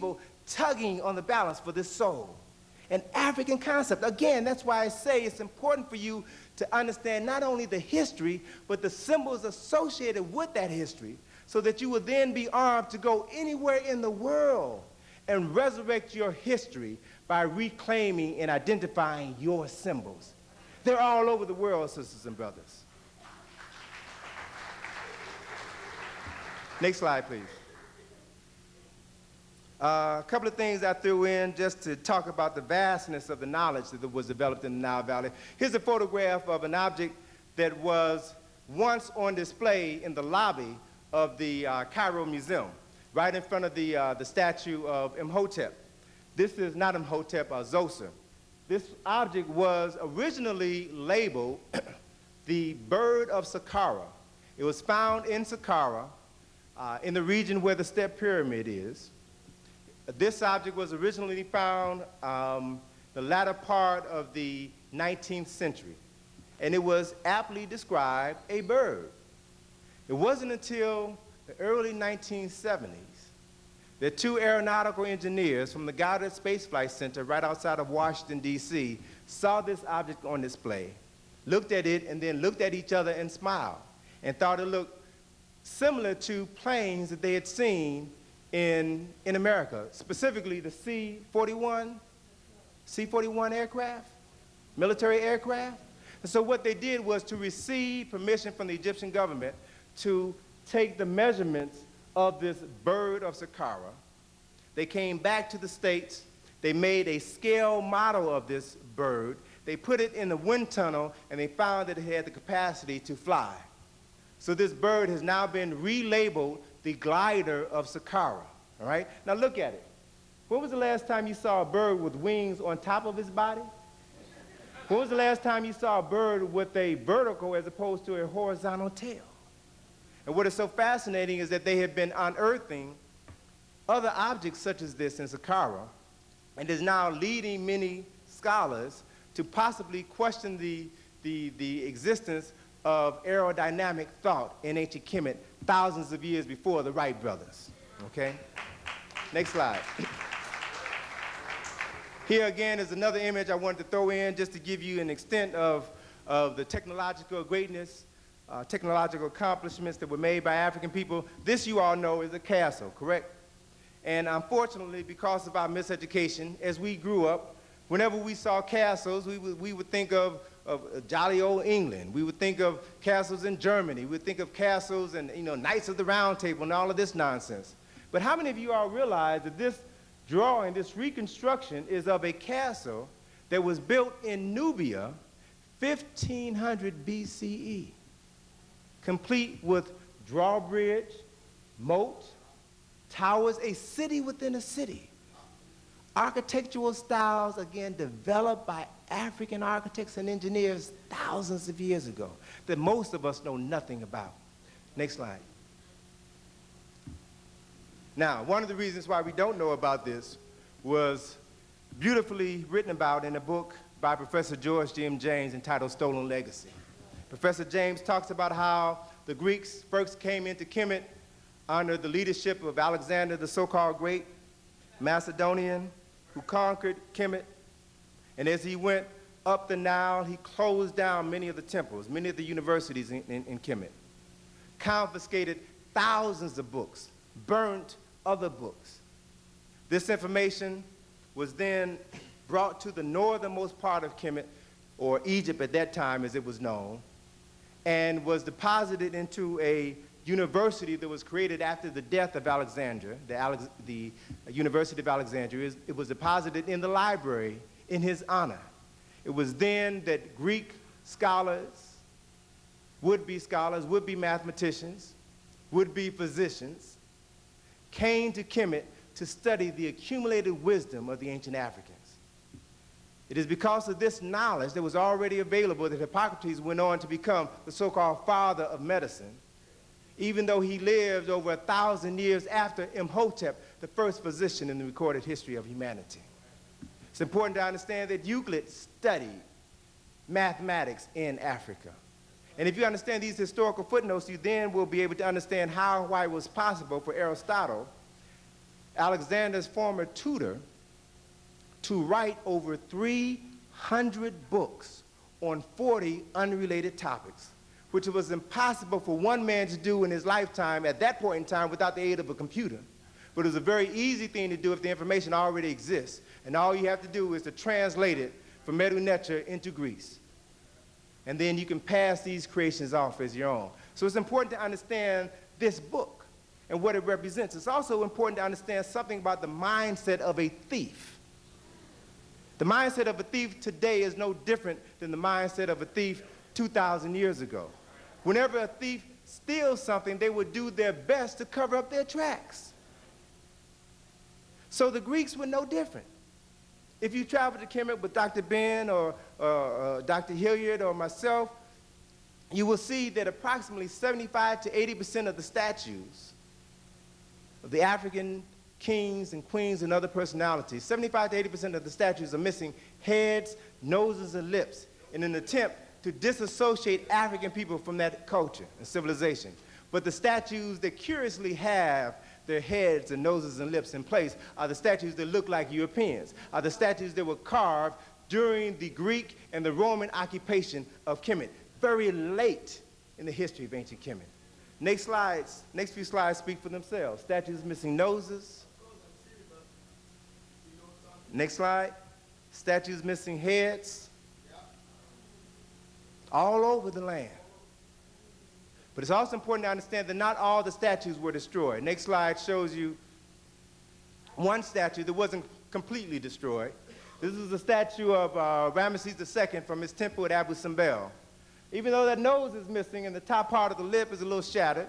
people tugging on the balance for this soul. An African concept. Again, that's why I say it's important for you to understand not only the history, but the symbols associated with that history, so that you will then be armed to go anywhere in the world and resurrect your history by reclaiming and identifying your symbols. They're all over the world, sisters and brothers. Next slide, please. A couple of things I threw in just to talk about the vastness of the knowledge that was developed in the Nile Valley. Here's a photograph of an object that was once on display in the lobby of the Cairo Museum, right in front of the statue of Imhotep. This is not Imhotep, Zoser. This object was originally labeled the bird of Saqqara. It was found in Saqqara, in the region where the Step Pyramid is. This object was originally found the latter part of the 19th century, and it was aptly described a bird. It wasn't until the early 1970s that two aeronautical engineers from the Goddard Space Flight Center right outside of Washington, D.C., saw this object on display, looked at it, and then looked at each other and smiled, and thought it looked similar to planes that they had seen in America, specifically the C-41 aircraft, military aircraft. And so what they did was to receive permission from the Egyptian government to take the measurements of this bird of Saqqara. They came back to the States. They made a scale model of this bird. They put it in the wind tunnel, and they found that it had the capacity to fly. So this bird has now been relabeled the glider of Saqqara, all right? Now look at it. When was the last time you saw a bird with wings on top of its body? When was the last time you saw a bird with a vertical as opposed to a horizontal tail? And what is so fascinating is that they have been unearthing other objects such as this in Saqqara, and is now leading many scholars to possibly question the existence of aerodynamic thought in ancient Kemet thousands of years before the Wright brothers, okay? Next slide. Here again is another image I wanted to throw in just to give you an extent of the technological greatness, technological accomplishments that were made by African people. This, you all know, is a castle, correct? And unfortunately, because of our miseducation, as we grew up, whenever we saw castles, we would think of jolly old England. We would think of castles in Germany. We would think of castles and, Knights of the Round Table and all of this nonsense. But how many of you all realize that this drawing, this reconstruction, is of a castle that was built in Nubia 1500 BCE, complete with drawbridge, moat, towers, a city within a city. Architectural styles, again, developed by African architects and engineers thousands of years ago that most of us know nothing about. Next slide. Now, one of the reasons why we don't know about this was beautifully written about in a book by Professor George G. M. James entitled Stolen Legacy. Professor James talks about how the Greeks first came into Kemet under the leadership of Alexander, the so-called Great Macedonian, who conquered Kemet. And as he went up the Nile, he closed down many of the temples, many of the universities in Kemet, confiscated thousands of books, burnt other books. This information was then brought to the northernmost part of Kemet, or Egypt at that time as it was known, and was deposited into a university that was created after the death of Alexander, the University of Alexandria. It was deposited in the library in his honor. It was then that Greek scholars, would-be mathematicians, would-be physicians, came to Kemet to study the accumulated wisdom of the ancient Africans. It is because of this knowledge that was already available that Hippocrates went on to become the so-called father of medicine, even though he lived over 1,000 years after Imhotep, the first physician in the recorded history of humanity. It's important to understand that Euclid studied mathematics in Africa. And if you understand these historical footnotes, you then will be able to understand how, why it was possible for Aristotle Alexander's former tutor, to write over 300 books on 40 unrelated topics, which was impossible for one man to do in his lifetime at that point in time without the aid of a computer. But it was a very easy thing to do if the information already exists. And all you have to do is to translate it from Medu Neter into Greece. And then you can pass these creations off as your own. So it's important to understand this book and what it represents. It's also important to understand something about the mindset of a thief. The mindset of a thief today is no different than the mindset of a thief 2,000 years ago. Whenever a thief steals something, they would do their best to cover up their tracks. So the Greeks were no different. If you travel to Kemet with Dr. Ben or Dr. Hilliard or myself, you will see that approximately 75 to 80% of the statues of the African kings and queens and other personalities, 75 to 80% of the statues are missing heads, noses, and lips in an attempt to disassociate African people from that culture and civilization. But the statues that curiously have their heads and noses and lips in place are the statues that look like Europeans, are the statues that were carved during the Greek and the Roman occupation of Kemet, very late in the history of ancient Kemet. Next few slides speak for themselves. Statues missing noses. Next slide. Statues missing heads. All over the land. But it's also important to understand that not all the statues were destroyed. Next slide shows you one statue that wasn't completely destroyed. This is a statue of Ramesses II from his temple at Abu Simbel. Even though that nose is missing and the top part of the lip is a little shattered,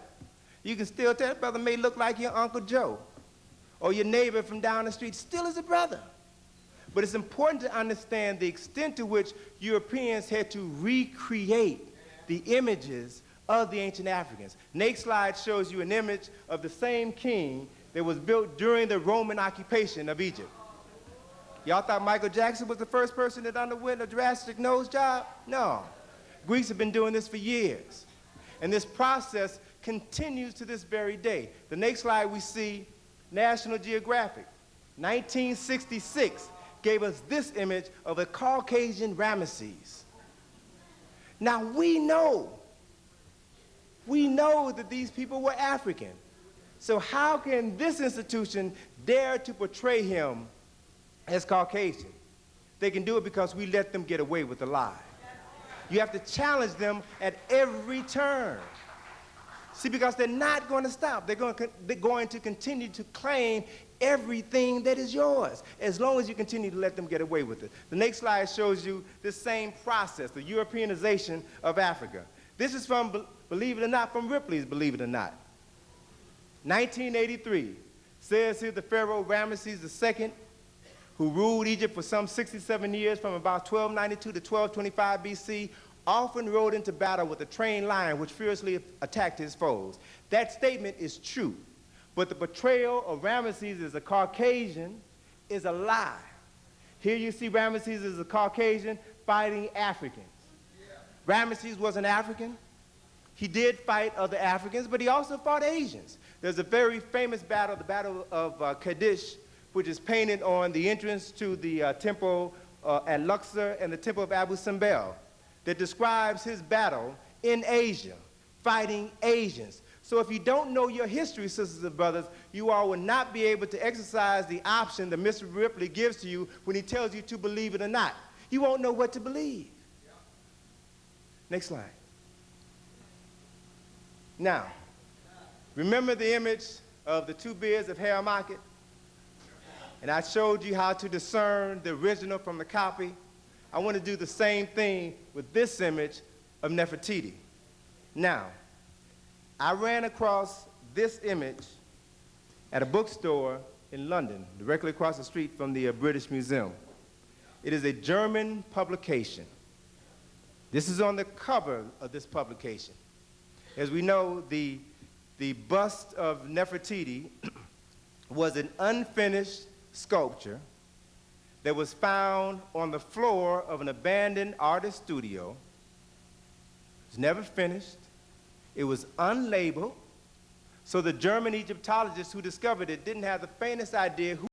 you can still tell that brother may look like your Uncle Joe or your neighbor from down the street, still is a brother. But it's important to understand the extent to which Europeans had to recreate the images of the ancient Africans. Next slide shows you an image of the same king that was built during the Roman occupation of Egypt. Y'all thought Michael Jackson was the first person that underwent a drastic nose job? No. Greeks have been doing this for years. And this process continues to this very day. The next slide we see National Geographic, 1966, gave us this image of a Caucasian Ramesses. Now we know that these people were African. So how can this institution dare to portray him as Caucasian? They can do it because we let them get away with the lie. You have to challenge them at every turn. See, because they're not going to stop. They're going to continue to claim everything that is yours, as long as you continue to let them get away with it. The next slide shows you this same process, the Europeanization of Africa. This is from, believe it or not, from Ripley's Believe It or Not. 1983 says here the Pharaoh Ramesses II, who ruled Egypt for some 67 years from about 1292 to 1225 BC, often rode into battle with a trained lion which fiercely attacked his foes. That statement is true, but the portrayal of Ramesses as a Caucasian is a lie. Here you see Ramesses as a Caucasian fighting Africans. Ramesses was an African. He did fight other Africans, but he also fought Asians. There's a very famous battle, the Battle of Kadesh, which is painted on the entrance to the temple at Luxor and the temple of Abu Simbel, that describes his battle in Asia, fighting Asians. So if you don't know your history, sisters and brothers, you all will not be able to exercise the option that Mr. Ripley gives to you when he tells you to believe it or not. You won't know what to believe. Next slide. Now, remember the image of the two beards of Haremachit? And I showed you how to discern the original from the copy. I want to do the same thing with this image of Nefertiti. Now, I ran across this image at a bookstore in London, directly across the street from the British Museum. It is a German publication. This is on the cover of this publication. As we know, the bust of Nefertiti was an unfinished sculpture that was found on the floor of an abandoned artist studio. It was never finished. It was unlabeled, So the German Egyptologists who discovered it didn't have the faintest idea who